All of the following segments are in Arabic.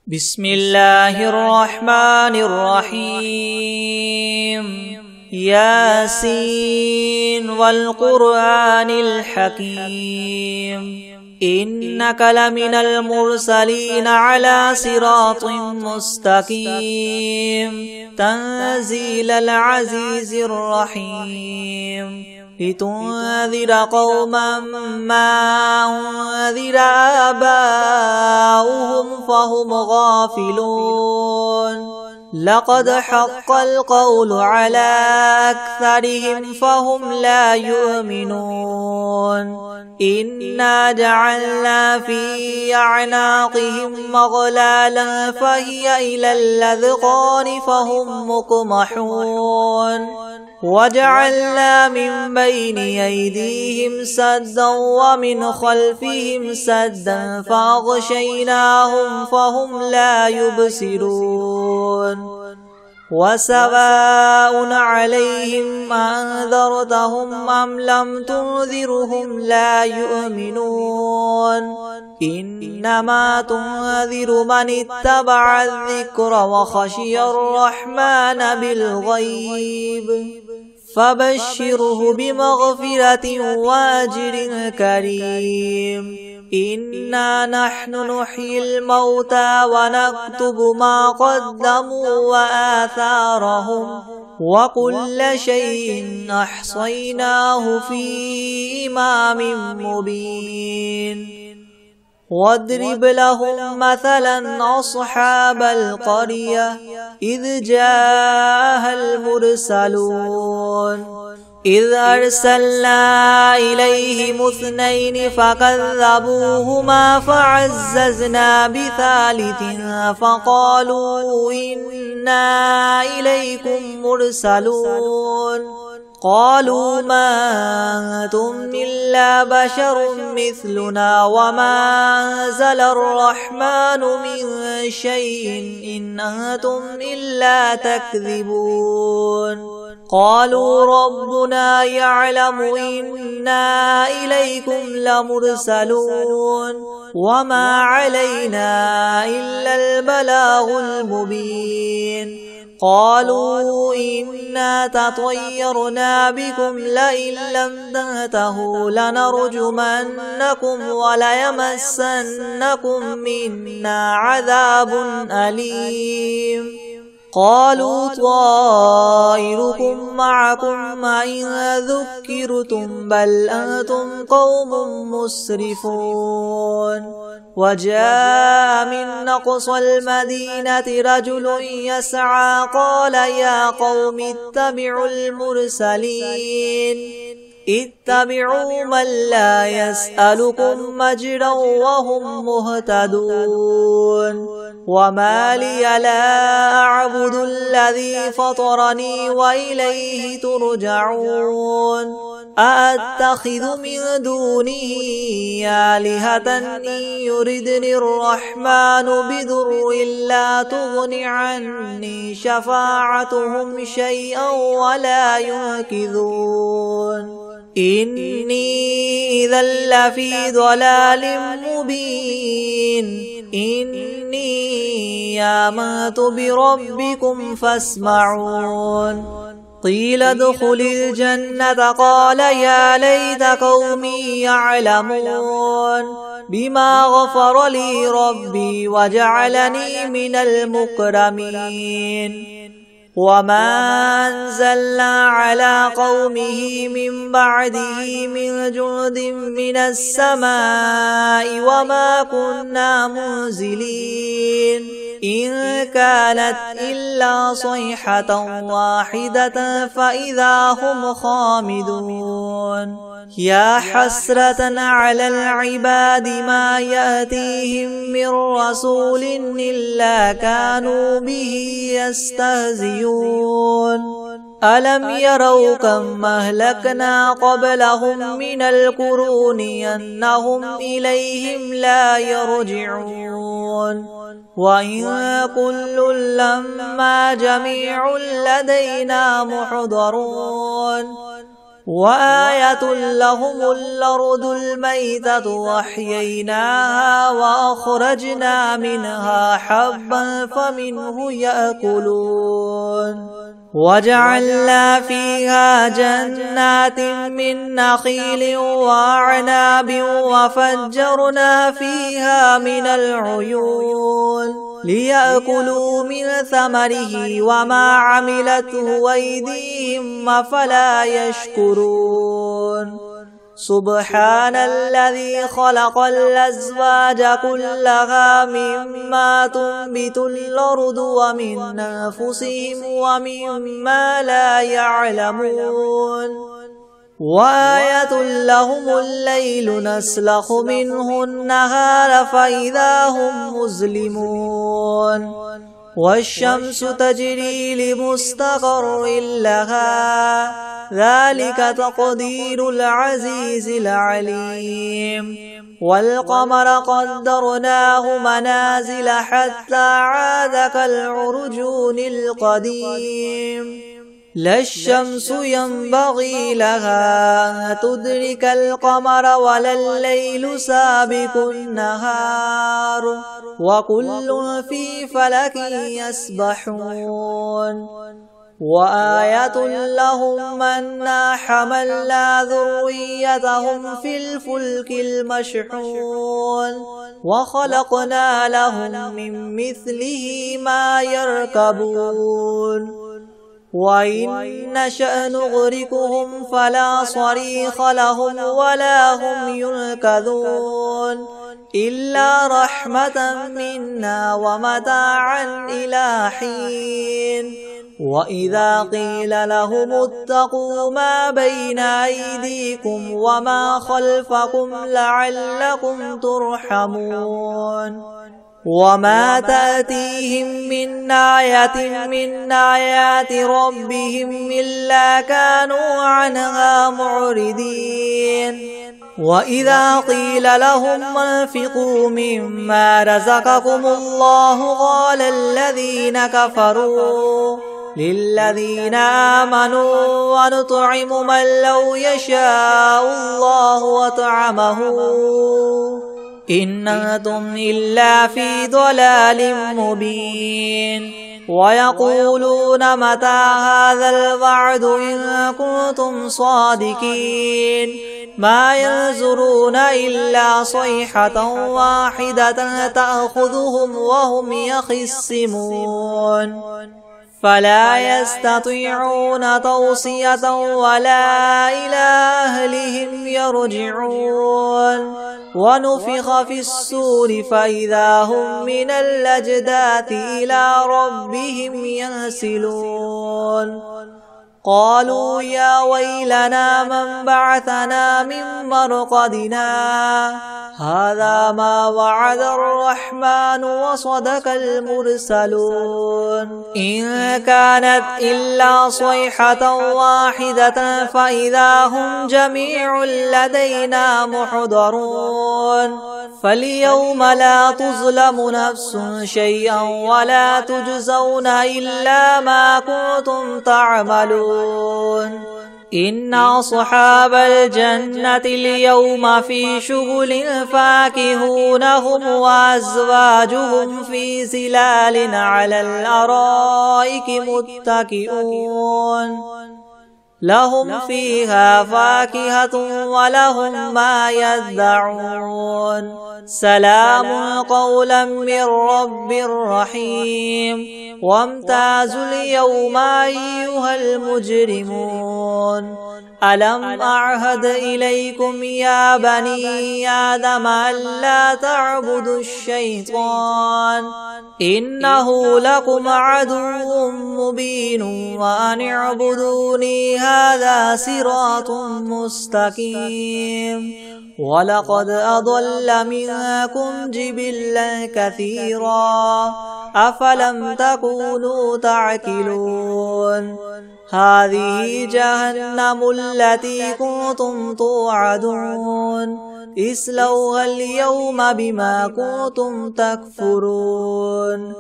بسم الله الرحمن الرحيم ياسين والقرآن الحكيم إنك لمن المرسلين على صراط مستقيم تنزيل العزيز الرحيم لتنذر قوما ما أنذر آباؤهم فهم غافلون لقد حق القول على أكثرهم فهم لا يؤمنون إنا جعلنا في أعناقهم مغلالا فهي إلى الأذقان فهم مقمحون وجعلنا من بين أيديهم سدا ومن خلفهم سدا فأغشيناهم فهم لا يبصرون وسواء عليهم أنذرتهم أم لم تنذرهم لا يؤمنون إنما تنذر من اتبع الذكر وخشي الرحمن بالغيب فبشره بمغفرة وأجر كريم إنا نحن نحيي الموتى ونكتب ما قدموا وآثارهم وكل شيء أحصيناه في إمام مبين واضرب لهم مثلا أصحاب القرية إذ جاءها المرسلون إذ أرسلنا إليهم اثنين فكذبوهما فعززنا بثالث فقالوا إنا إليكم مرسلون قالوا ما أنتم إلا بشر مثلنا وما أنزل الرحمن من شيء إن أنتم إلا تكذبون قالوا ربنا يعلم إنا إليكم لمرسلون وما علينا إلا البلاغ المبين قالوا إنا تطيرنا بكم لئن لم تنتهوا لنرجمنكم وليمسنكم منا عذاب أليم قالوا طائركم معكم إن ذكرتم بل أنتم قوم مسرفون وجاء من أقصى المدينة رجل يسعى قال يا قوم اتبعوا المرسلين اتبعوا من لا يسألكم مجرا وهم مهتدون وما لي لا أعبد الذي فطرني وإليه ترجعون أأتخذ من دونه آلهة إن يردني الرحمن بضر لا تغن عني شفاعتهم شيئا ولا ينقذون إني إذا لفي ضلال مبين إني آمنت بربكم فاسمعون قيل ادخل الجنة قال يا ليت قومي يعلمون بما غفر لي ربي وجعلني من المكرمين وما أنزلنا على قومه من بعده من جند من السماء وما كنا منزلين إن كانت إلا صيحة واحدة فإذا هم خامدون يا حسرة على العباد ما يأتيهم من رسول إلا كانوا به يستهزئون ألم يروا كم أهلكنا قبلهم من القرون أنهم إليهم لا يرجعون وإن كل لما جميع لدينا محضرون وآية لهم الأرض الميتة وأحييناها وأخرجنا منها حبا فمنه يأكلون وجعلنا فيها جنات من نخيل وأعناب وفجرنا فيها من العيون ليأكلوا من ثمره وما عملته أيديهم أفلا يشكرون سبحان الذي خلق الأزواج كلها مما تنبت الأرض ومن أنفسهم ومما لا يعلمون وآية لهم الليل نسلخ منه النهار فإذا هم مظلمون والشمس تجري لمستقر لها ذلك تقدير العزيز العليم والقمر قدرناه منازل حتى عاد كالعرجون القديم لا الشمس ينبغي لها أن تدرك القمر ولا الليل سابق النهار وكل في فلك يسبحون وآية لهم أنا حملنا ذريتهم في الفلك المشحون وخلقنا لهم من مثله ما يركبون وإن نشأ نغرقهم فلا صريخ لهم ولا هم ينقذون إلا رحمة منا ومتاعا إلى حين وإذا قيل لهم اتقوا ما بين أيديكم وما خلفكم لعلكم ترحمون وما تأتيهم من آية من آيات ربهم إلا كانوا عنها معرضين وإذا قيل لهم انفقوا مما رزقكم الله قال الذين كفروا للذين آمنوا ونطعم من لو يشاء الله وطعمه إن أنتم إلا في ضلال مبين ويقولون متى هذا الوعد إن كنتم صادقين ما ينظرون إلا صيحة واحدة تأخذهم وهم يخصمون فلا يستطيعون توصية ولا إلى أهلهم يرجعون ونفخ في الصور فإذا هم من الأجداث إلى ربهم ينسلون قالوا يا ويلنا من بعثنا من مرقدنا هذا ما وعد الرحمن وصدق المرسلون إن كانت إلا صيحة واحدة فإذا هم جميع لدينا محضرون فاليوم لا تظلم نفس شيئا ولا تجزون إلا ما كنتم تعملون إن أصحاب الجنة اليوم في شغل فاكهون هم وأزواجهم في ظلال على الأرائك متكئون لهم فيها فاكهة ولهم ما يدعون سلام قولا من رب رحيم وامتازوا اليوم أيها المجرمون ألم أعهد إليكم يا بني آدم ألا تعبدوا الشيطان إنه لكم عدو مبين وأن اعبدوني هذا صراط مستقيم ولقد أضل منكم جبلا كثيرا أفلم تكونوا تعقلون هذه جهنم التي كنتم توعدون اصلوها اليوم بما كنتم تكفرون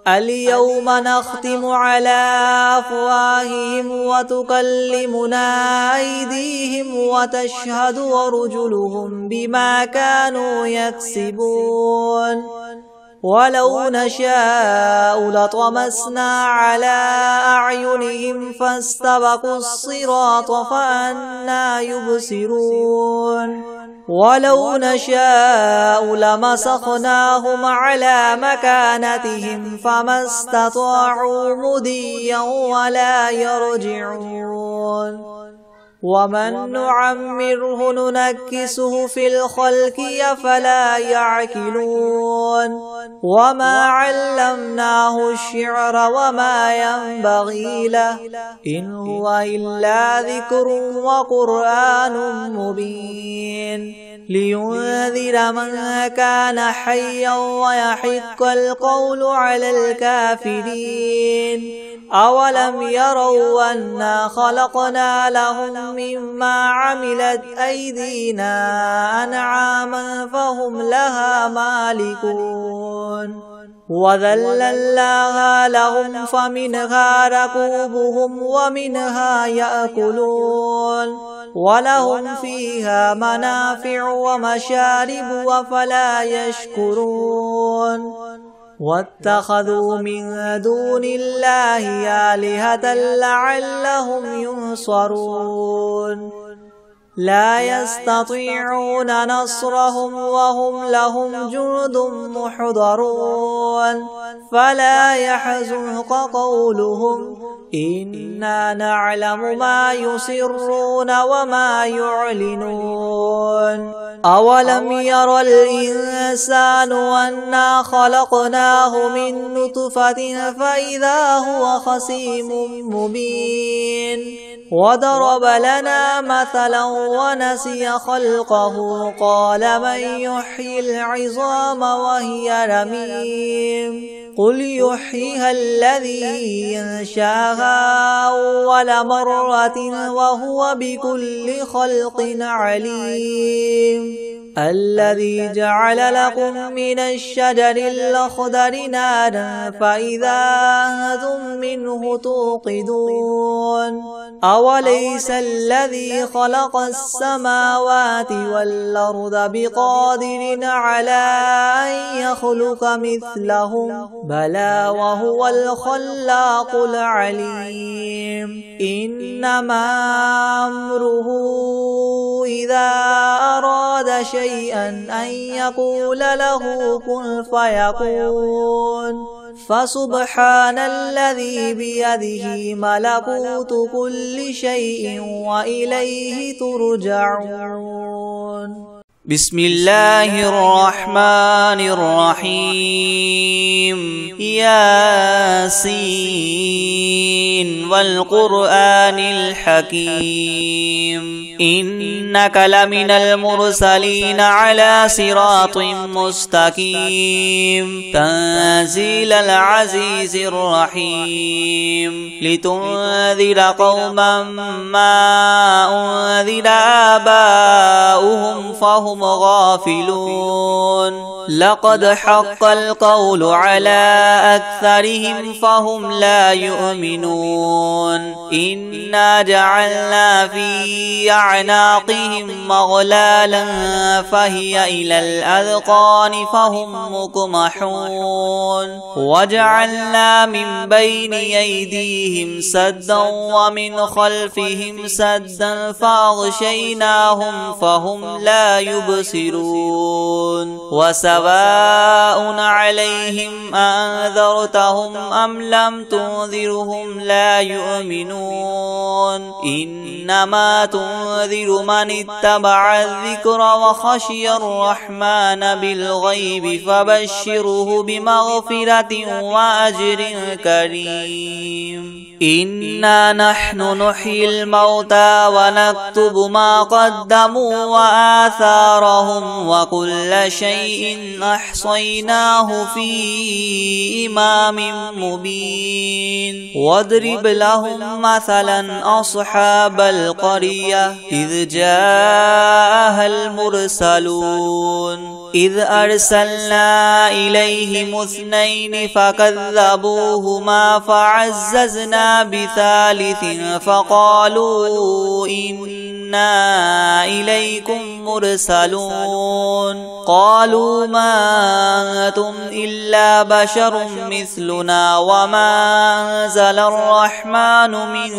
اليوم نختم على أفواههم وتكلمنا أيديهم وتشهد أرجلهم بما كانوا يكسبون ولو نشاء لطمسنا على أعينهم فاستبقوا الصراط فأنى يبصرون ولو نشاء لمسخناهم على مكانتهم فما استطاعوا مضيا ولا يرجعون ومن نعمره ننكسه في الخلق أفلا يعقلون وما علمناه الشعر وما ينبغي له إن هو إلا ذكر وقرآن مبين لينذر من كان حيا ويحق القول على الكافرين أولم يروا أنا خلقنا لهم مما عملت أيدينا أنعاما فهم لها مالكون وذللناها لهم فمنها ركوبهم ومنها يأكلون ولهم فيها منافع ومشارب أفلا يشكرون واتخذوا من دون الله آلهة لعلهم ينصرون لا يستطيعون نصرهم وهم لهم جند محضرون فلا يحزنك قولهم إنا نعلم ما يسرون وما يعلنون أولم ير الإنسان أنا خلقناه من نطفة فإذا هو خصيم مبين وضرب لنا مثلا ونسي خلقه قال من يحيي العظام وهي رميم قل يحييها الذي ينشاها أول مرة وهو بكل خلق عليم الذي جعل لكم من الشجر الأخضر نارا فإذا أنتم منه توقدون أوليس الذي خلق السماوات والأرض بقادر على أن يخلق مثلهم بلى وهو الخلاق العليم إنما أمره إذا أراد شيئا أن يقول له كن فيكون فسبحان الذي بيده ملكوت كل شيء وإليه ترجعون بسم الله الرحمن الرحيم ياسين والقرآن الحكيم إنك لمن المرسلين على صراط مستقيم تنزيل العزيز الرحيم لتنذر قوما ما أنذر آباؤهم فهم غافلون لقد حق القول على أكثرهم فهم لا يؤمنون إنا جعلنا في أعناقهم مغلالا فهي إلى الأذقان فهم مقمحون وجعلنا من بين أيديهم سدا ومن خلفهم سدا فأغشيناهم فهم لا يبصرون وسواء عليهم أنذرتهم أم لم تنذرهم لا يؤمنون إنما تنذر من اتبع الذكر وخشي الرحمن بالغيب فبشره بمغفرة وأجر كريم إنا نحن نحيي الموتى ونكتب ما قدموا وآثارهم أعمارهم وكل شيء أحصيناه في إمام مبين واضرب لهم مثلا أصحاب القرية إذ جاءها المرسلون إذ أرسلنا إليهم 2 فكذبوهما فعززنا بثالث فقالوا إنا إليكم مرسلون قالوا ما أنتم إلا بشر مثلنا وما أنزل الرحمن من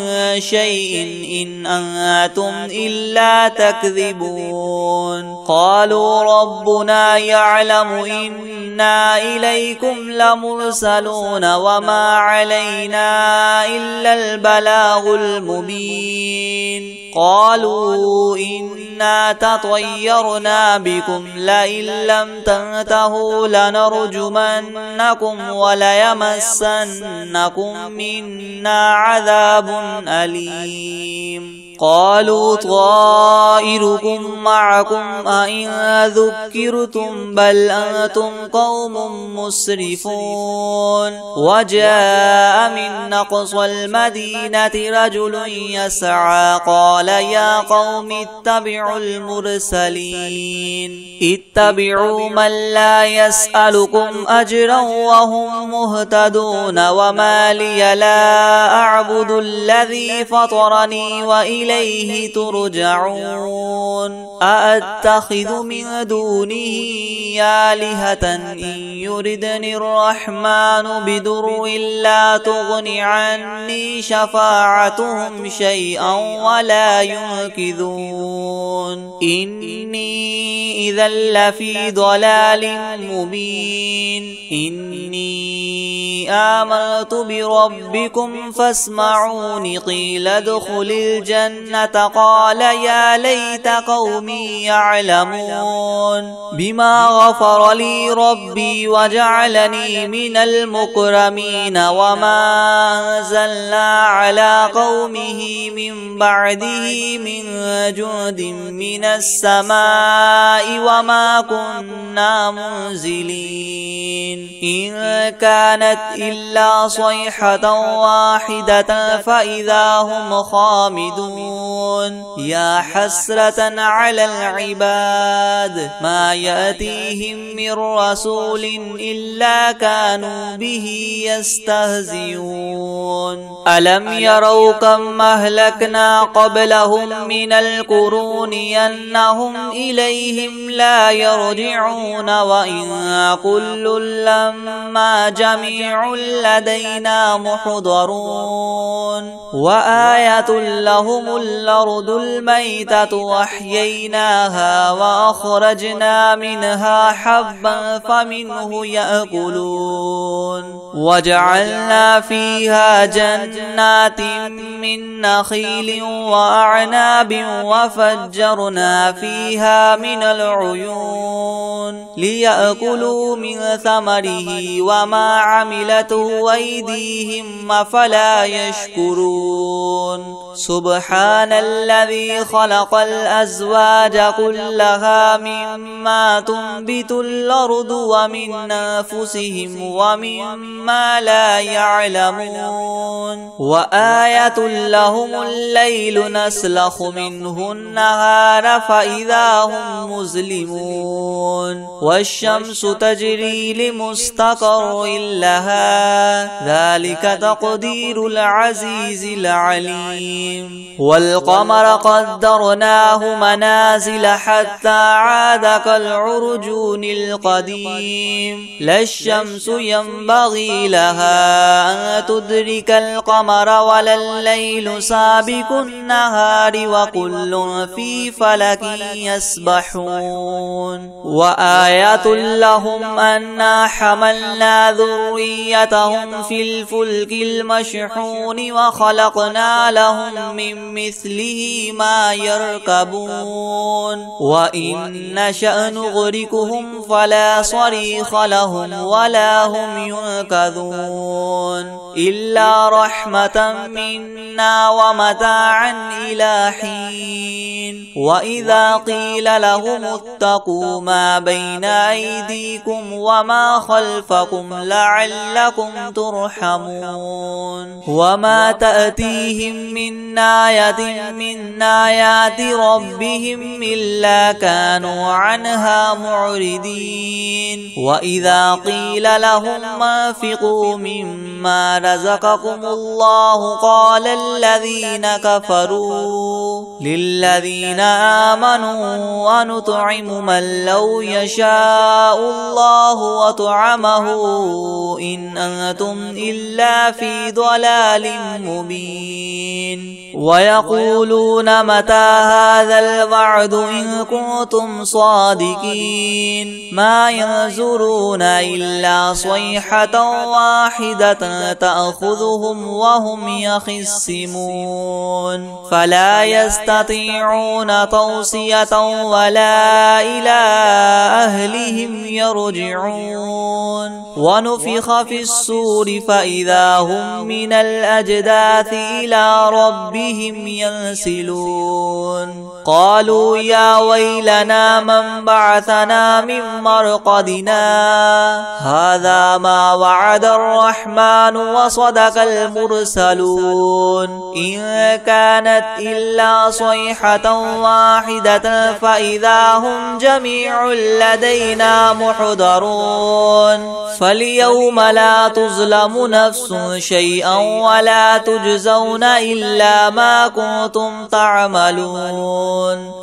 شيء إن أنتم إلا تكذبون قالوا ربنا يعلم إنا إليكم لمرسلون وما علينا إلا البلاغ المبين قالوا إنا تطيرنا بكم لئن لم تنتهوا لنرجمنكم وليمسنكم منا عذاب أليم قالوا طائركم معكم أئن ذكرتم بل أنتم قوم مسرفون وجاء من أقصى المدينة رجل يسعى قال يا قوم اتبعوا المرسلين اتبعوا من لا يسألكم أجرا وهم مهتدون وما لي لا أعبد الذي فطرني وإليه ترجعون أأتخذ من دونه آلهة إن يردني الرحمن بدر لا تغن عني شفاعتهم شيئا ولا ينقذون إني إذا لفي ضلال مبين إني آمنت بربكم فاسمعون قيل ادخل الجنة قال يا ليت قومي يعلمون بما غفر لي ربي وجعلني من المكرمين وما أنزلنا على قومه من بعده من جند من السماء وما كنا منزلين إن كانت إلا صيحة واحدة فإذا هم خامدون يا حسرة على العباد ما يأتيهم من رسول إلا كانوا به يستهزئون ألم يروا كم أهلكنا قبلهم من القرون أنهم إليهم لا يرجعون وإن كل لما جميع لدينا محضرون وآية لهم الأرض الميتة وأحييناها وأخرجنا منها حبا فمنه يأكلون وجعلنا فيها جنات من نخيل وأعناب وفجرنا فيها من العيون ليأكلوا من ثمره وما عملته أيديهم أفلا يشكرون سبحان الذي خلق الأزواج كلها مما تنبت الأرض ومن أنفسهم ومما لا يعلمون وآية لهم الليل نسلخ منه النهار فإذا هم مظلمون والشمس تجري لمستقر لها ذلك تقدير العزيز العليم والقمر قدرناه منازل حتى عاد كالعرجون القديم لا الشمس ينبغي لها أن تدرك القمر ولا الليل سابق النهار وكل في فلك يسبحون وآية لهم أنا حملنا ذريتهم في الفلك المشحون وخلقنا لهم من مثله ما يركبون وإن نشأ نغرقهم فلا صريخ لهم ولا هم ينقذون إلا رحمة منا ومتاعا إلى حين وإذا قيل لهم اتقوا ما بين أيديكم وما خلفكم لعلكم ترحمون وما تأتيهم من آية من آيات ربهم إلا كانوا عنها معرضين وإذا قيل لهم انفقوا مما رزقكم الله قال الذين كفروا للذين آمنوا أنطعم من لو يشاء الله وطعمه إن أنتم إلا في ضلال مبين ويقولون متى هذا الوعد إن كنتم صادقين ما ينظرون إلا صيحة واحدة تأخذهم وهم يخصمون فلا يستطيعون توصية ولا إلى أهلهم يرجعون ونفخ في الصور فإذا هم من الأجداث إلى ربهم ينسلون قالوا يا ويلنا من بعثنا من مرقدنا هذا ما وعد الرحمن وصدق المرسلون إن كانت إلا صيحة واحدة فإذا هم جميع لدينا محضرون فاليوم لا تظلم نفس شيئا ولا تجزون إلا ما كنتم تعملون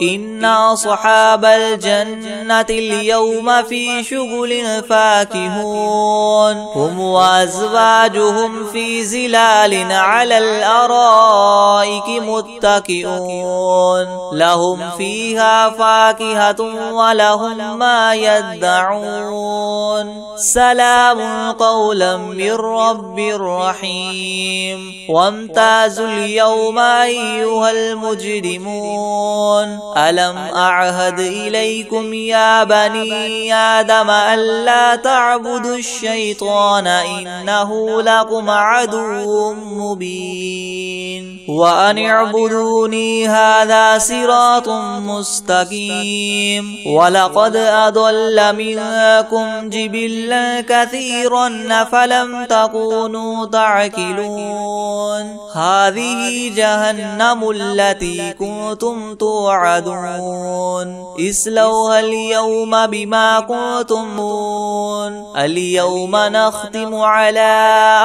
إن أصحاب الجنة اليوم في شغل فاكهون هم وأزواجهم في زلال على الأرائك متكئون لهم فيها فاكهة ولهم ما يدعون سلام قولا من رب رحيم وامتازوا اليوم أيها المجرمون ألم أعهد إليكم يا بني آدم ألا تعبدوا الشيطان إنه لكم عدو مبين وأن اعبدوني هذا صراط مستقيم ولقد أضل منكم جبلا كثيرا فلم تكونوا تعقلون هذه جهنم التي كنتم توعدون اصلوها اليوم بما كنتم اليوم نختم على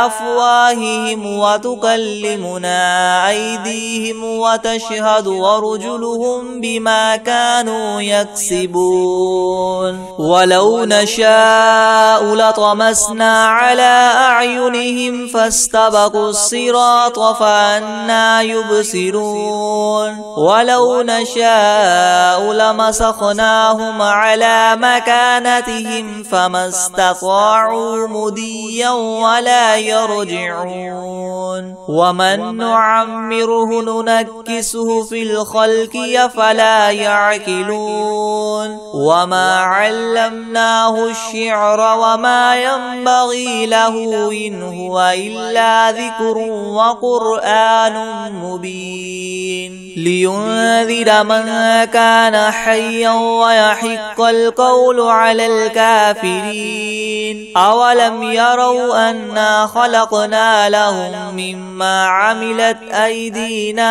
أفواههم وتكلمنا أيديهم وتشهد أرجلهم بما كانوا يكسبون ولو نشاء لطمسنا على أعينهم فاستبقوا الصراط فأنى يبصرون ولو نشاء لمسخناهم على مكانتهم فما استطاعوا مديا ولا يرجعون ومن نعمره ننكسه في الخلق أفلا يعقلون وما علمناه الشعر وما ينبغي له إن هو إلا ذكر وقرآن مبين لينذر من كان حيا ويحق القول على الكافرين أولم يروا أنا خلقنا لهم مما عملت أيدينا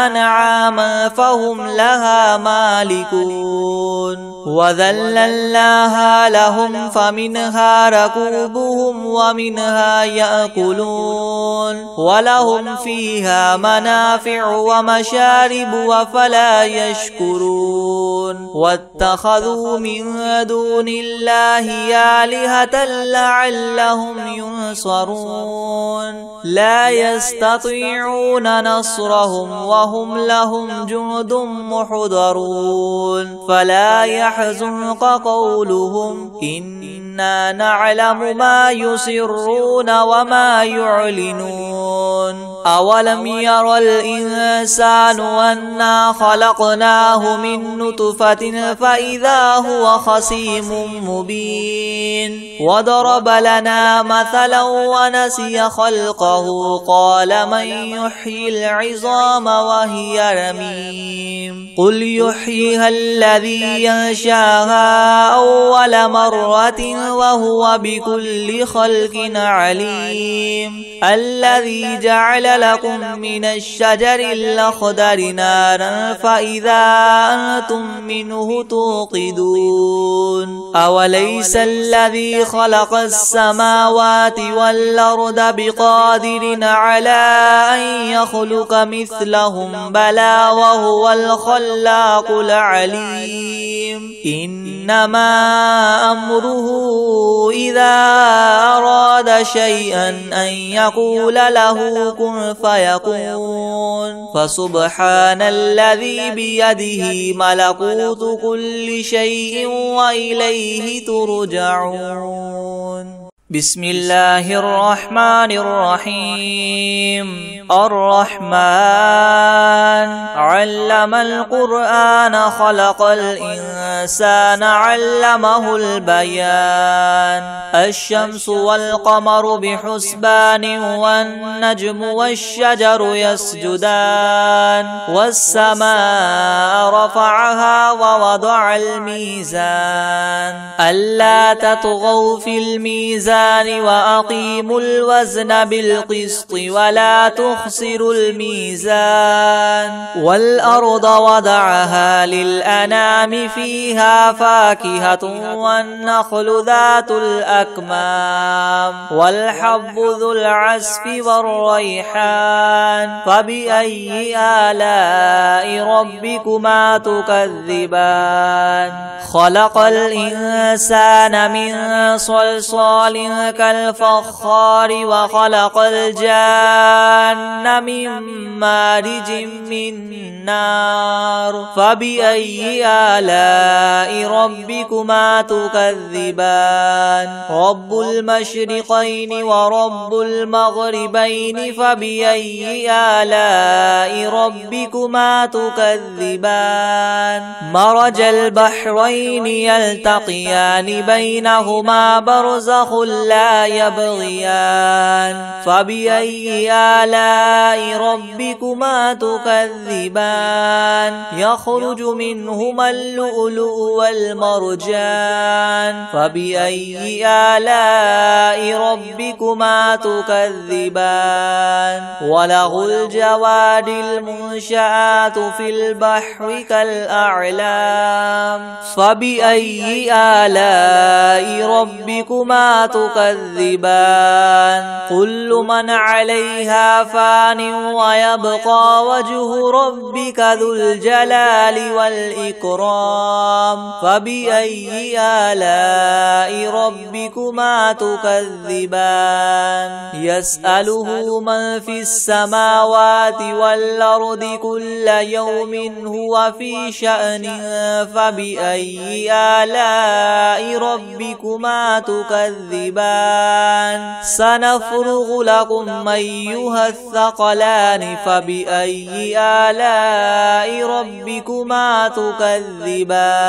أنعاما فهم لها مالكون وذللناها لهم فمنها ركوبهم ومنها يأكلون ولهم فيها منافع ومشارب وفلا يشكرون واتخذوا من دون الله آلهة لعلهم ينصرون لا يستطيعون نصرهم وهم لهم جند محضرون فلا يحزنك قولهم إنا نعلم ما يسرون وما يعلنون أولم ير الإنسان أنا خلقناه من نطفة فإذا هو خصيم مبين وضرب لنا مثلا ونسي خلقه قال من يحيي العظام وهي رميم قل يحييها الذي ينشاها أول مرة وهو بكل خلق عليم الذي جعل لكم من الشجر الأخضر نارا فإذا أنتم منه توقدون أوليس الذي خلق السماوات والأرض بقادر على أن يخلق مثلهم بلى وهو الخلاق العليم إنما أمره إذا أراد شيئا أن يقول له كن فيكون فسبحان الذي بيده ملكوت كل شيء وإليه ترجعون بسم الله الرحمن الرحيم الرحمن علم القرآن خلق الإنسان علمه البيان الشمس والقمر بحسبان والنجم والشجر يسجدان والسماء رفعها ووضع الميزان ألا تطغوا في الميزان وأقيموا الوزن بالقسط ولا تخسروا الميزان والأرض وضعها للأنام فيها فاكهة والنخل ذات الأكمام والحب ذو العصف والريحان فبأي آلاء ربكما تكذبان خلق الإنسان من صلصال كالفخار وخلق الجان من مارج من نار فبأي آلاء ربكما تكذبان رب المشرقين ورب المغربين فبأي آلاء ربكما تكذبان مرج البحرين يلتقيان بينهما برزخ لا يبغيان فبأي آلاء ربكما تكذبان يخرج منهما اللؤلؤ والمرجان فبأي آلاء ربكما تكذبان وله الجوار المنشآت في البحر كالأعلام فبأي آلاء ربكما تكذبان كل من عليها فان ويبقى وجه ربك ذو الجلال والإكرام فبأي آلاء ربكما تكذبان يسأله من في السماوات والأرض كل يوم هو في شأن فبأي آلاء ربكما تكذبان سنفرغ لكم أيها الثقلان فبأي آلاء ربكما تكذبان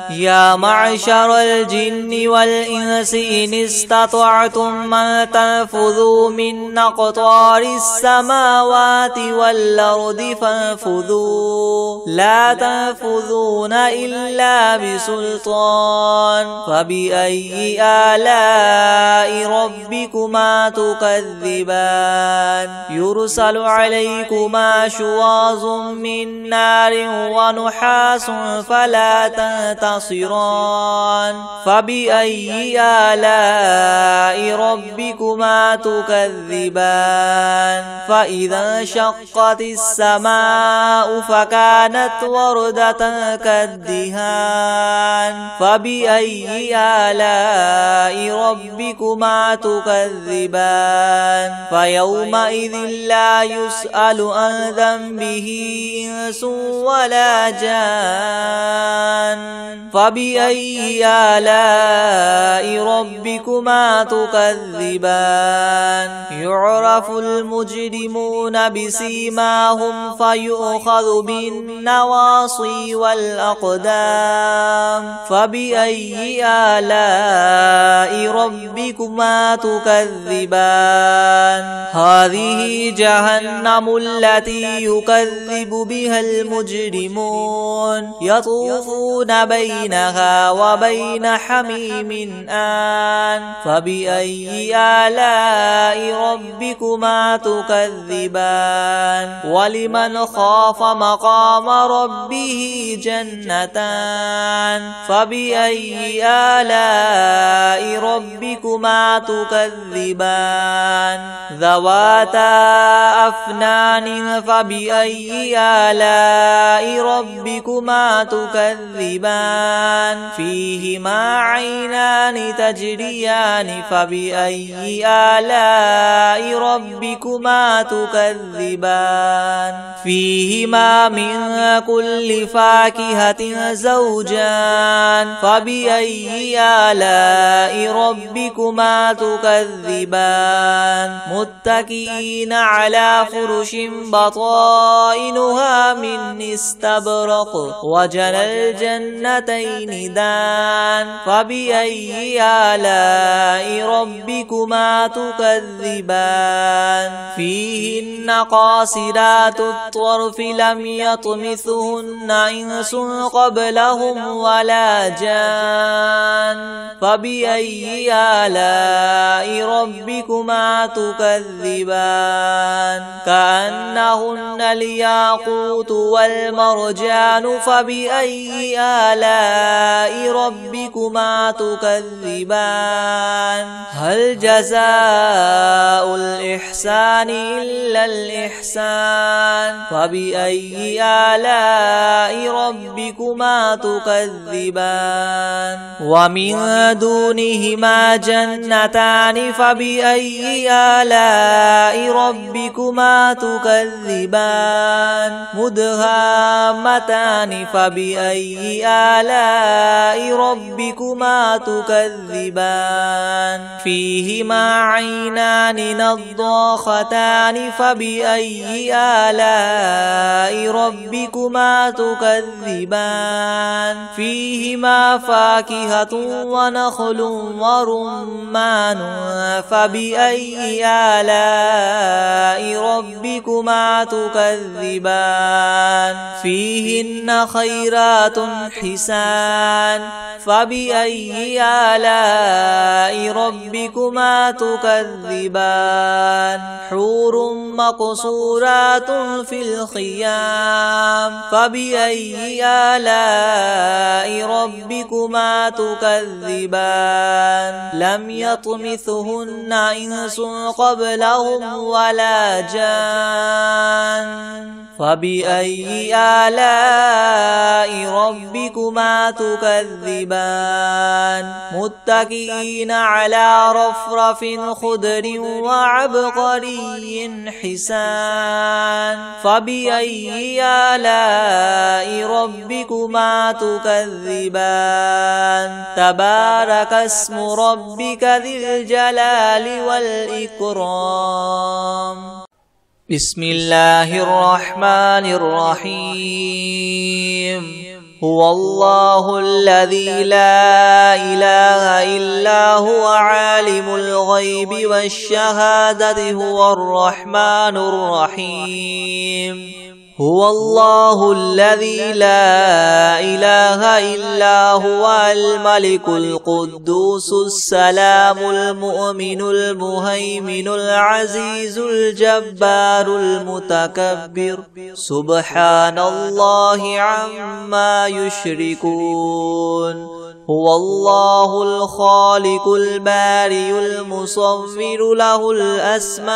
يا معشر الجن والإنس إن استطعتم أن تنفذوا من أقطار السماوات والأرض فانفذوا لا تنفذون إلا بسلطان فبأي آلاء ربكما تكذبان يرسل عليكما شواظ من نار ونحاس فلا تنتصران فبأي آلاء ربكما تكذبان فإذا انشقت السماء فكانت وردة كالدهان فبأي آلاء ربكما تكذبان فيومئذ لا يسأل عن ذنبه إنس ولا جان فبأي آلاء ربكما تكذبان يعرف المجرمون بسيماهم فيؤخذ بالنواصي والأقدام فبأي آلاء ربكما تكذبان هذه جهنم التي يكذب بها المجرمون يطوفون بينها وبين حميم آن فبأي آلاء ربكما تكذبان ولمن خاف مقام ربه جنتان فبأي آلاء ربكما تكذبان ذواتا أفنان فبأي آلاء ربكما تكذبان فيهما عينان تجريان فبأي آلاء ربكما تكذبان فيهما من كل فاكهة زوجان فبأي آلاء ربكما تكذبان متكئين على فرش بطائنها من استبرق وجنى الجنتين دان فبأي آلاء ربكما تكذبان فيهن قاصرات الطرف لم يطمثهن إنس قبلهم ولا جان فبأي آلاء ربكما تكذبان كأنهن الياقوت والمرجان فبأي آلاء ربكما تكذبان هل جزاء الإحسان إلا الإحسان فبأي آلاء ربكما تكذبان ومن دونهما جنتان فبأي آلاء ربكما تكذبان مدهامتان فبأي آلاء ربكما تكذبان فيهما عينان نضاختان فبأي آلاء ربكما تكذبان فيهما فاكهة ونخل ورمان فبأي آلاء ربكما تكذبان فيهن خيرات حسان فبأي آلاء ربكما تكذبان حور مقصورات في الخيام فبأي آلاء ربكما تكذبان لم يطمثهن إنس قبلهم ولا جان فبأي آلاء ربكما تكذبان متكئين على رفرف خضر وعبقري حسان فبأي آلاء ربكما تكذبان تبارك اسم ربك ذي الجلال والإكرام بسم الله الرحمن الرحيم هو الله الذي لا إله إلا هو عالم الغيب والشهادة هو الرحمن الرحيم هو الله الذي لا إله إلا هو الملك القدوس السلام المؤمن المهيمن العزيز الجبار المتكبر سبحان الله عما يشركون هو الله الخالق البارئ المصور له الأسماء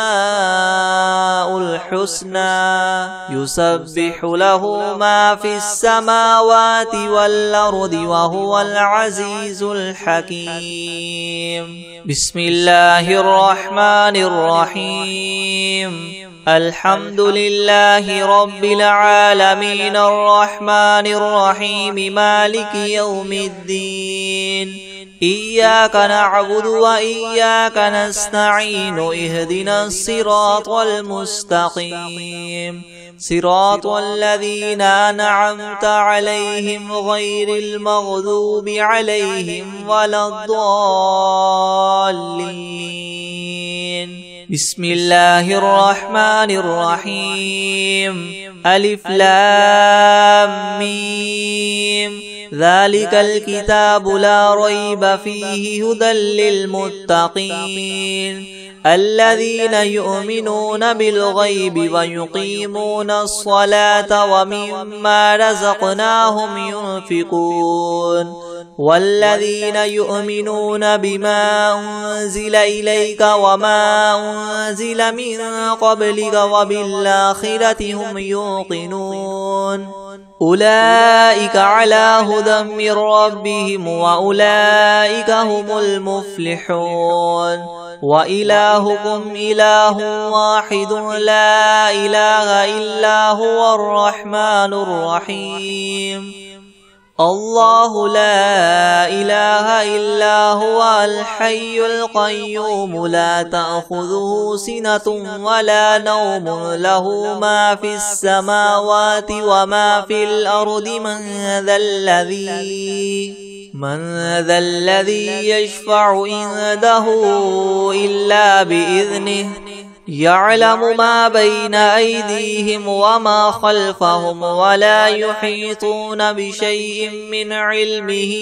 الحسنى يسبح له ما في السماوات والأرض وهو العزيز الحكيم. بسم الله الرحمن الرحيم. الحمد لله رب العالمين الرحمن الرحيم مالك يوم الدين إياك نعبد وإياك نستعين اهدنا الصراط المستقيم صراط الذين أنعمت عليهم غير المغضوب عليهم ولا الضالين. بسم الله الرحمن الرحيم. ألف لام ميم ذلك الكتاب لا ريب فيه هدى للمتقين الذين يؤمنون بالغيب ويقيمون الصلاة ومما رزقناهم ينفقون والذين يؤمنون بما أنزل إليك وما أنزل من قبلك وبالآخرة هم يوقنون أولئك على هدى من ربهم وأولئك هم المفلحون. وإلهكم إله واحد لا إله إلا هو الرحمن الرحيم. الله لا إله إلا هو الحي القيوم لا تأخذه سنة ولا نوم له ما في السماوات وما في الأرض من ذا الذي يشفع عنده إلا بإذنه يعلم ما بين أيديهم وما خلفهم ولا يحيطون بشيء من علمه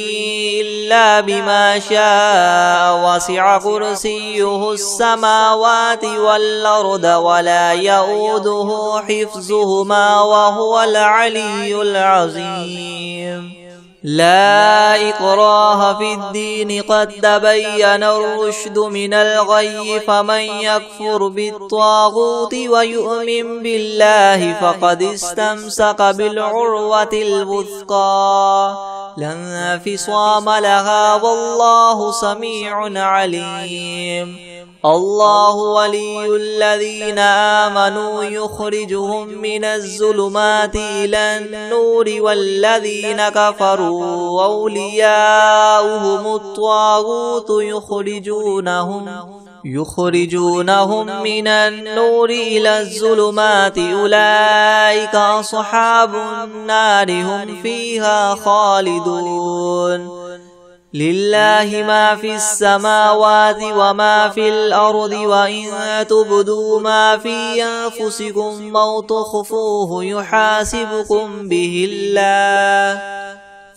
إلا بما شاء وسع كرسيه السماوات والأرض ولا يؤوده حفظهما وهو العلي العظيم. لا إكراه في الدين قد تبين الرشد من الغي فمن يكفر بالطاغوت ويؤمن بالله فقد استمسك بالعروة الوثقى لا انفصام لها والله سميع عليم. الله ولي الذين آمنوا يخرجهم من الظلمات إلى النور والذين كفروا أولياؤهم الطاغوت يخرجونهم من النور إلى الظلمات أولئك أصحاب النار هم فيها خالدون. لله ما في السماوات وما في الأرض وإن تبدوا ما في أنفسكم أو تخفوه يحاسبكم به الله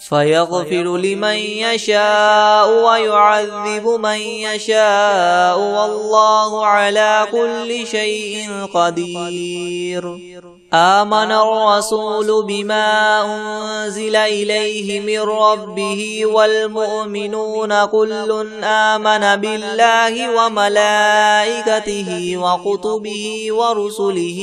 فيغفر لمن يشاء ويعذب من يشاء والله على كل شيء قدير. آمن الرسول بما أنزل إليه من ربه والمؤمنون كل آمن بالله وملائكته وكتبه ورسله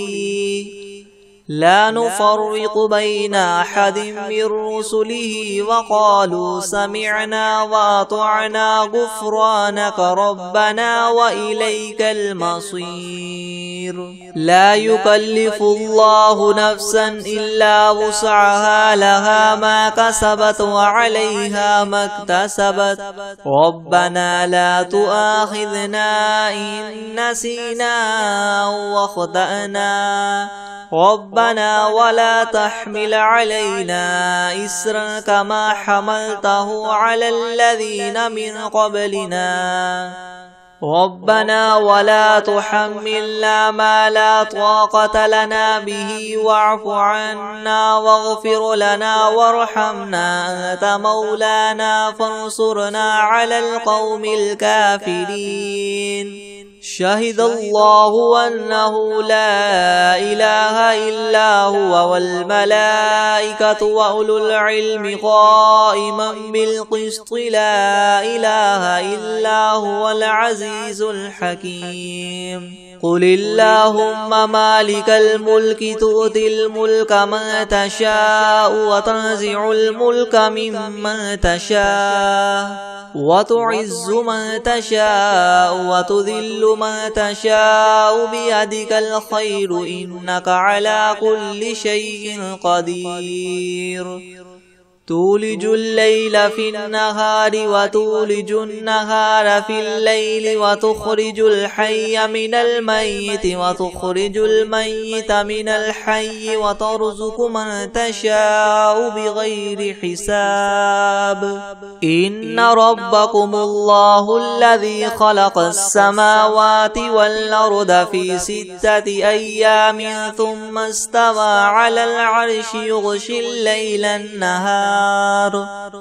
لا نفرق بين أحد من رسله وقالوا سمعنا وأطعنا غفرانك ربنا وإليك المصير. لا يكلف الله نفسا إلا وسعها لها ما كسبت وعليها ما اكتسبت ربنا لا تؤاخذنا إن نسينا أو أخطأنا ربنا ولا تحمل علينا إسرا كما حملته على الذين من قبلنا ربنا ولا تحملنا ما لا طاقة لنا به واعف عنا واغفر لنا وارحمنا أنت مولانا فانصرنا على القوم الكافرين شهد الله أنه لا إله إلا هو والملائكة وأولو العلم قائما بالقسط لا إله إلا هو العزيز الحكيم قل اللهم مالك الملك تؤتي الملك من تشاء وتنزع الملك ممن تشاء وتعز من تشاء وتذل من تشاء بيدك الخير إنك على كل شيء قدير تولج الليل في النهار وتولج النهار في الليل وتخرج الحي من الميت وتخرج الميت من الحي وترزق من تشاء بغير حساب إن ربكم الله الذي خلق السماوات والأرض في 6 أيام ثم استوى على العرش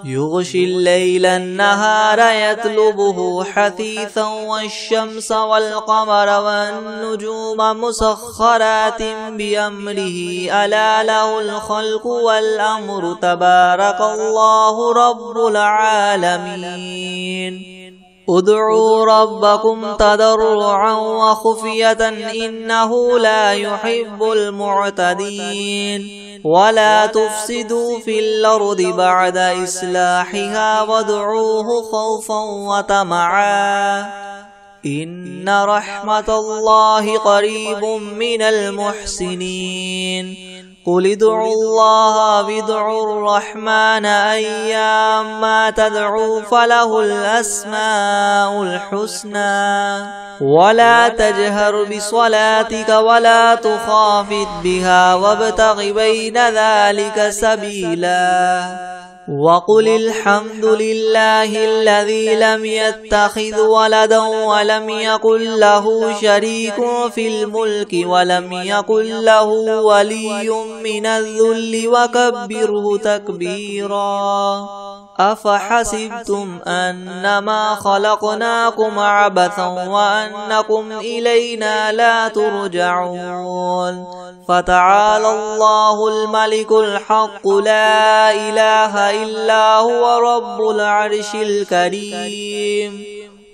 يغشي الليل النهار يطلبه حثيثا والشمس والقمر والنجوم مسخرات بأمره ألا له الخلق والأمر تبارك الله رب العالمين ادعوا ربكم تضرعا وخفية إنه لا يحب المعتدين ولا تفسدوا في الأرض بعد إصلاحها وادعوه خوفا وطمعا إن رحمة الله قريب من المحسنين قل ادعوا الله وادعوا الرحمن أيما تدعوا فله الأسماء الحسنى ولا تجهر بصلاتك ولا تخافت بها وابتغ بين ذلك سبيلا وقل الحمد لله الذي لم يتخذ ولدا ولم يكن له شريك في الملك ولم يكن له ولي من الذل وكبره تكبيرا أفحسبتم أنما خلقناكم عبثا وأنكم إلينا لا ترجعون فتعالى الله الملك الحق لا إله إلا هو رب العرش الكريم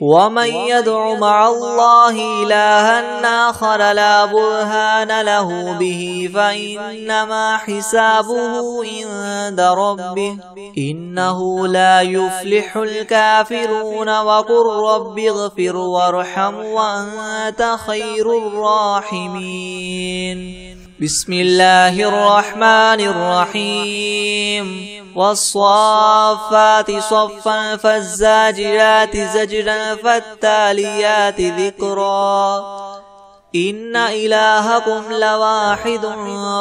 ومن يدع مع الله إلها آخر لا برهان له به فإنما حسابه عند ربه إنه لا يفلح الكافرون وقل رب اغفر وارحم وأنت خير الراحمين بسم الله الرحمن الرحيم والصافات صفا فالزاجرات زجرا فالتاليات ذكرا إن إلهكم لواحد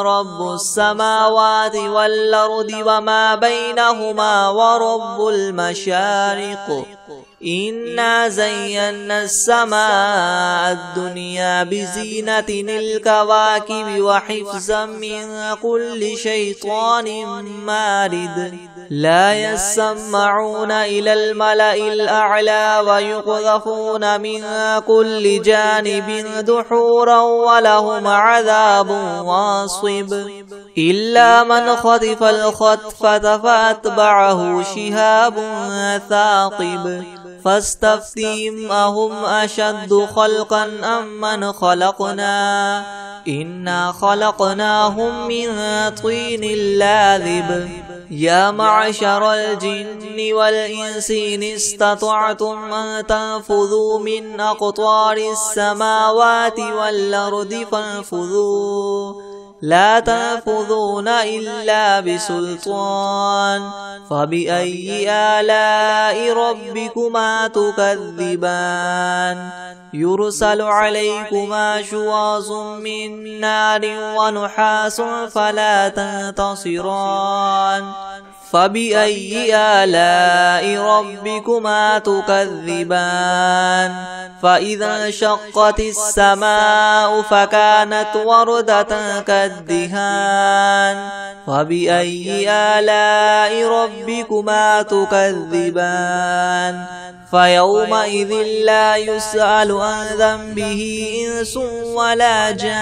رب السماوات والأرض وما بينهما ورب المشارق إنا زينا السماء الدنيا بزينة الكواكب وحفظا من كل شيطان مارد لا يسمعون إلى الملأ الأعلى ويقذفون من كل جانب دحورا ولهم عذاب واصب إلا من خطف الخطفة فأتبعه شهاب ثاقب فاستفتهم أهم أشد خلقا أم من خلقنا إنا خلقناهم من طين لاذب يا معشر الجن والإنس إن استطعتم أن تنفذوا من أقطار السماوات والأرض فانفذوا لا تنفذون إلا بسلطان فبأي آلاء ربكما تكذبان يرسل عليكما شواظ من نار ونحاس فلا تنتصران فبأي آلاء ربكما تكذبان فإذا انشقت السماء فكانت وردة كالدهان فبأي آلاء ربكما تكذبان فيومئذ لا يسأل عن ذنبه إنس ولا جان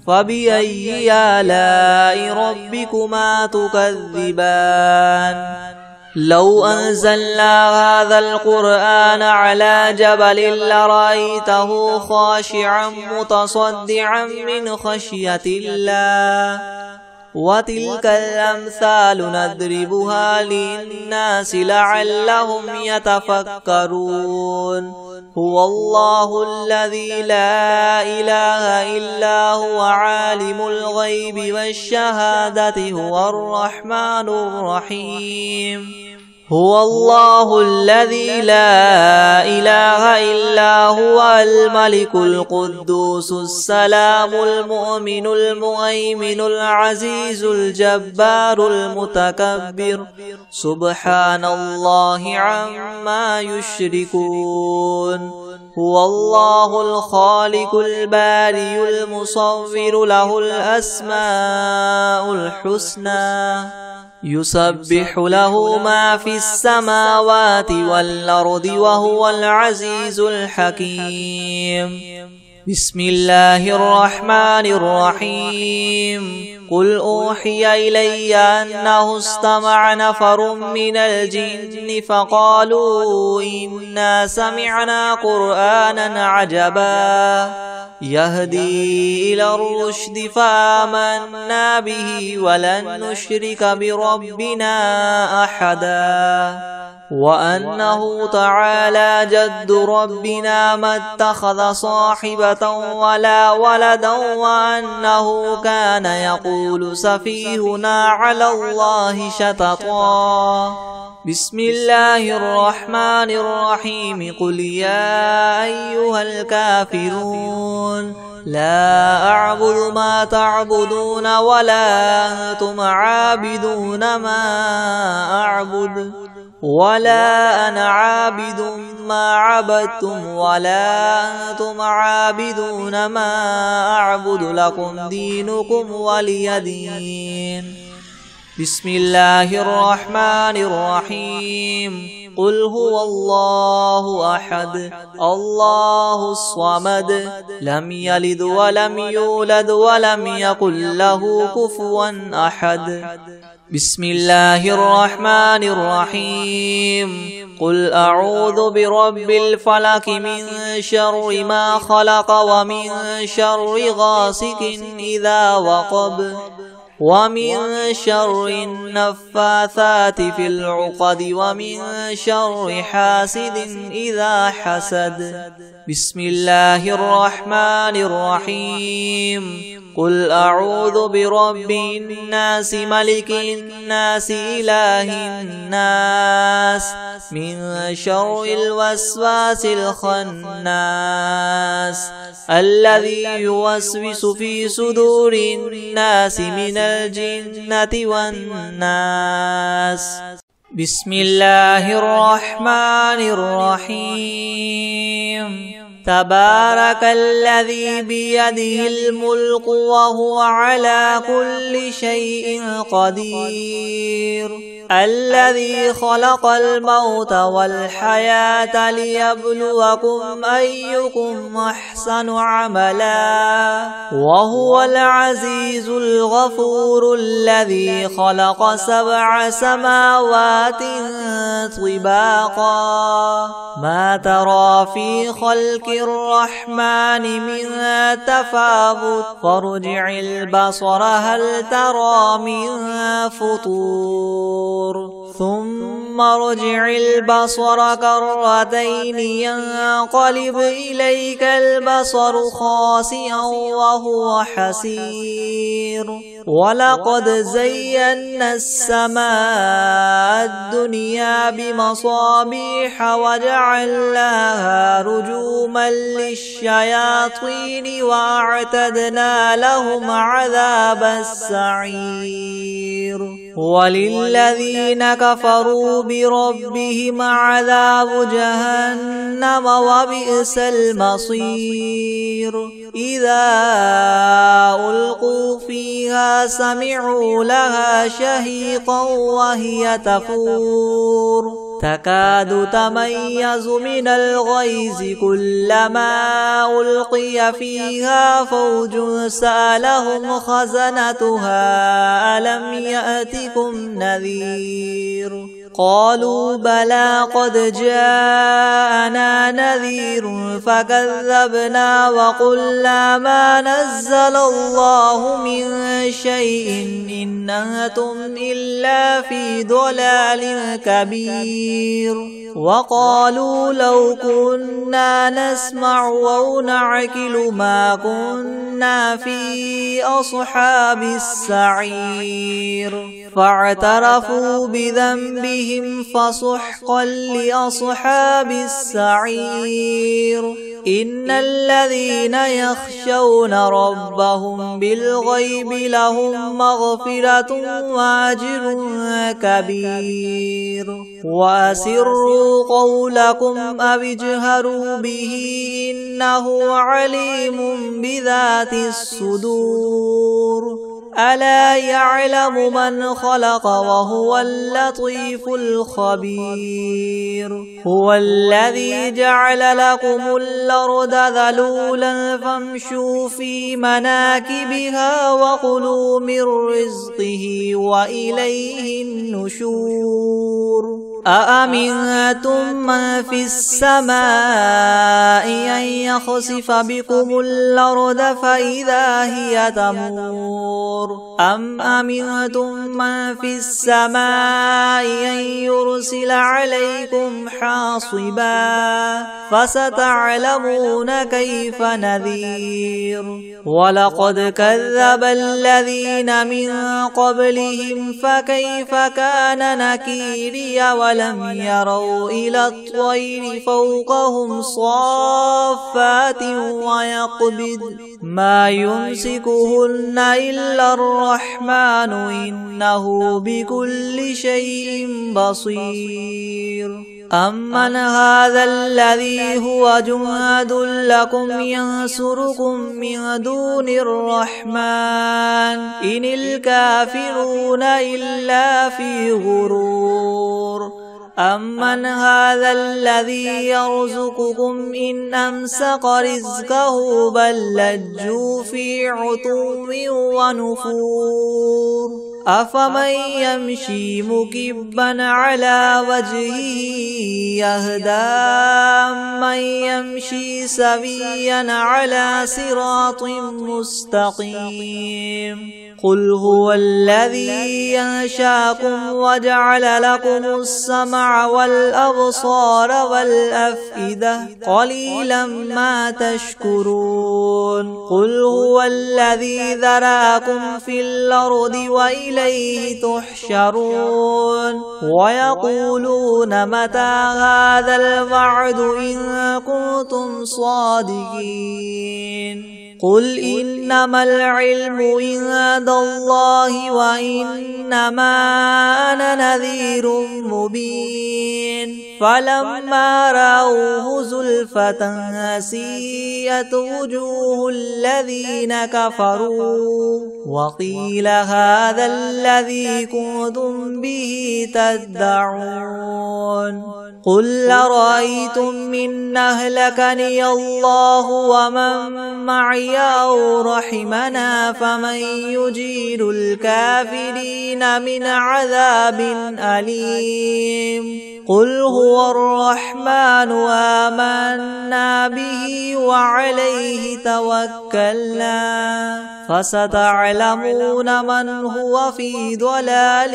فبأي آلاء ربكما تكذبان لو أنزلنا هذا القرآن على جبل لرأيته خاشعا متصدعا من خشية الله وتلك الأمثال نضربها للناس لعلهم يتفكرون هو الله الذي لا إله إلا هو عالم الغيب والشهادة هو الرحمن الرحيم هو الله الذي لا إله إلا هو الملك القدوس السلام المؤمن المهيمن العزيز الجبار المتكبر سبحان الله عما يشركون هو الله الخالق البارئ المصور له الأسماء الحسنى يسبح له ما في السماوات والأرض وهو العزيز الحكيم بسم الله الرحمن الرحيم قل أوحي إلي أنه استمع نفر من الجن فقالوا إنا سمعنا قرآنا عجبا يهدي إلى الرشد فآمنا به ولن نشرك بربنا أحدا وأنه تعالى جد ربنا ما اتخذ صاحبة ولا ولدا وأنه كان يقول سفيهنا على الله شططا بسم الله الرحمن الرحيم قل يا أيها الكافرون لا أعبد ما تعبدون ولا أنتم عابدون ما أعبد ولا أنا عابد ما عبدتم ولا أنتم عابدون ما أعبد لكم دينكم ولي دين بسم الله الرحمن الرحيم قل هو الله أحد الله الصمد لم يلد ولم يولد ولم يكن له كفوا أحد بسم الله الرحمن الرحيم قل أعوذ برب الفلك من شر ما خلق ومن شر غاسق إذا وقب ومن شر النفاثات في العقد ومن شر حاسد إذا حسد بسم الله الرحمن الرحيم قل أعوذ برب الناس ملك الناس إله الناس من شر الوسواس الخناس الذي يوسوس في صدور الناس من الجنة والناس بسم الله الرحمن الرحيم تبارك الذي بيده الملك وهو على كل شيء قدير الذي خلق الموت والحياة ليبلوكم أيكم أحسن عملا وهو العزيز الغفور الذي خلق 7 سماوات طباقا ما ترى في خلق الرحمن من تفاوت فارجع البصر هل ترى من فطور ثم ارجع البصر كرتين ينقلب إليك البصر خاسئا وهو حسير ولقد زينا السماء الدنيا بمصابيح وجعلناها رجوما للشياطين وأعتدنا لهم عذاب السعير وللذين كفروا بربهم عذاب جهنم وبئس المصير إذا ألقوا فيها سمعوا لها شهيقا وهي تفور تكاد تميز من الغيظ كلما ألقي فيها فوج سألهم خزنتها ألم يأتكم نذير قالوا بلى قد جاءنا نذير فكذبنا وقلنا ما نزل الله من شيء إن أنتم إلا في ضلال كبير وقالوا لو كنا نسمع أو نعقل ما كنا في أصحاب السعير فاعترفوا بذنبهم فسحقا لأصحاب السعير إن الذين يخشون ربهم بالغيب لهم مغفرة وأجر كبير وأسروا قولكم أو اجهروا به إنه عليم بذات الصدور ألا يعلم من خلق وهو اللطيف الخبير هو الذي جعل لكم الأرض ذلولا فامشوا في مناكبها وكلوا من رزقه وإليه النشور أأمنتم من في السماء أن يخسف بكم الأرض فإذا هي تمور أم أمنتم من في السماء أن يرسل عليكم حاصبا فستعلمون كيف نذير ولقد كذب الذين من قبلهم فكيف كان نكيري ولم يروا إلى الطير فوقهم صافات ويقبض ما يمسكهن إلا الرحمن إنه بكل شيء بصير أمن هذا الذي هو جند لكم ينصركم من دون الرحمن إن الكافرون إلا في غرور أمن هذا الذي يرزقكم إن أمسك رزقه بل لجوا في عتو ونفور أفمن يمشي مكبا على وجهه يهدى من يمشي سويا على صراط مستقيم قل هو الذي ينشاكم وجعل لكم السمع والأبصار والأفئدة قليلا ما تشكرون قل هو الذي ذراكم في الأرض وإليه تحشرون ويقولون متى هذا الوعد إن كنتم صادقين قل إنما العلم عند الله وإنما أنا نذير مبين فلما رأوه زلفة سيئت وجوه الذين كفروا وقيل هذا الذي كنتم به تدعون قل أرأيتم إن أهلكني الله ومن معي أو رحمنا فمن يجير الكافرين من عذاب أليم قل هو الرحمن آمنا به وعليه توكلنا فستعلمون من هو في ضلال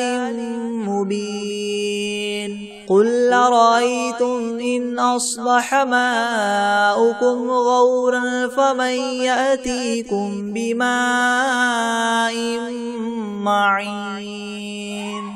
مبين قل أرأيتم إن أصبح ماؤكم غورا فمن يأتيكم بماء معين